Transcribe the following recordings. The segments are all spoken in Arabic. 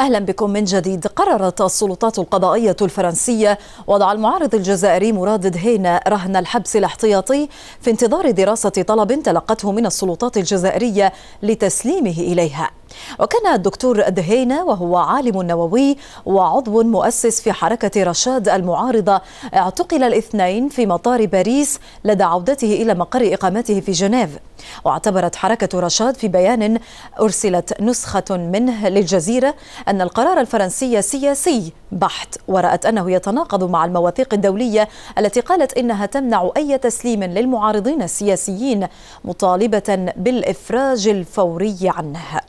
أهلا بكم من جديد. قررت السلطات القضائية الفرنسية وضع المعارض الجزائري مراد دهينة رهن الحبس الاحتياطي في انتظار دراسة طلب تلقته من السلطات الجزائرية لتسليمه إليها. وكان الدكتور دهينة وهو عالم نووي وعضو مؤسس في حركة رشاد المعارضة اعتقل الاثنين في مطار باريس لدى عودته إلى مقر إقامته في جنيف. واعتبرت حركة رشاد في بيان أرسلت نسخة منه للجزيرة أن القرار الفرنسي سياسي بحت، ورأت أنه يتناقض مع المواثيق الدولية التي قالت إنها تمنع أي تسليم للمعارضين السياسيين، مطالبة بالإفراج الفوري عنه.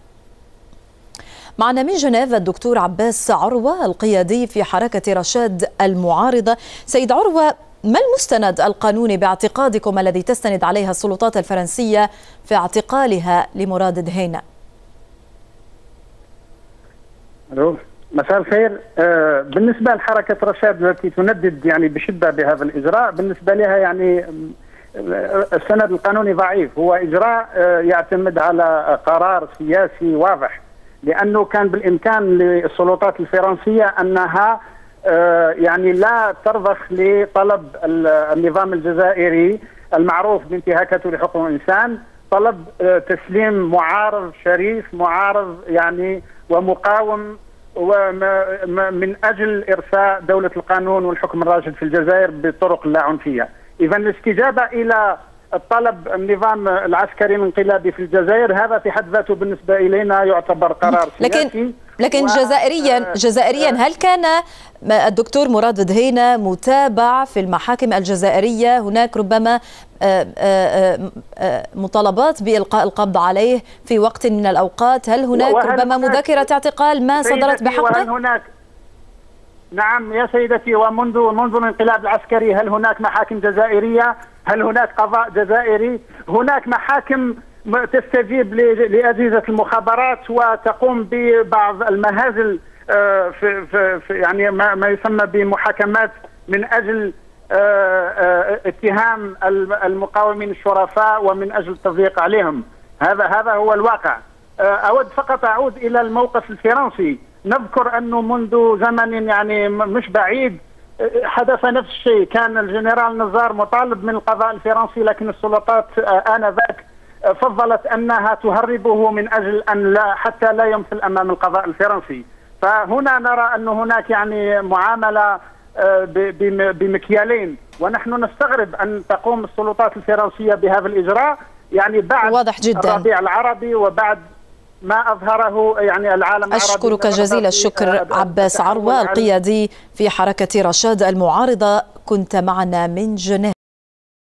معنا من جنيف الدكتور عباس عروة القيادي في حركة رشاد المعارضة. سيد عروة، ما المستند القانوني باعتقادكم الذي تستند عليها السلطات الفرنسية في اعتقالها لمراد دهينة؟ مساء الخير. بالنسبة لحركة رشاد التي تندد بشدة بهذا الإجراء، بالنسبة لها السند القانوني ضعيف. هو إجراء يعتمد على قرار سياسي واضح، لأنه كان بالإمكان للسلطات الفرنسية أنها لا ترضخ لطلب النظام الجزائري المعروف بانتهاكاته لحقوق الإنسان، طلب تسليم معارض شريف، معارض ومقاوم من أجل إرساء دولة القانون والحكم الراشد في الجزائر بطرق لا عنفية. إذن الاستجابة إلى الطلب النظام العسكري الانقلابي في الجزائر هذا في حد ذاته بالنسبة إلينا يعتبر قرار سياسي. لكن جزائريا هل كان الدكتور مراد دهينة متابع في المحاكم الجزائرية؟ هناك ربما مطالبات بإلقاء القبض عليه في وقت من الأوقات. هل هناك ربما مذكرة اعتقال ما صدرت بحقه؟ نعم يا سيدتي، ومنذ الانقلاب العسكري هل هناك محاكم جزائرية؟ هل هناك قضاء جزائري؟ هناك محاكم تستجيب لأجهزة المخابرات وتقوم ببعض المهازل في ما يسمى بمحاكمات من أجل اتهام المقاومين الشرفاء ومن أجل التضييق عليهم. هذا هو الواقع. أود فقط أعود إلى الموقف الفرنسي. نذكر أنه منذ زمن مش بعيد حدث نفس الشيء. كان الجنرال نزار مطالب من القضاء الفرنسي، لكن السلطات آنذاك فضلت أنها تهربه من أجل أن حتى لا يمثل أمام القضاء الفرنسي. فهنا نرى أن هناك معاملة بمكيالين، ونحن نستغرب أن تقوم السلطات الفرنسية بهذا الإجراء بعد واضح جدا الربيع العربي وبعد ما أظهره العالم العربي. أشكرك جزيل الشكر عباس عروة القيادي في حركة رشاد المعارضة، كنت معنا من جنيف.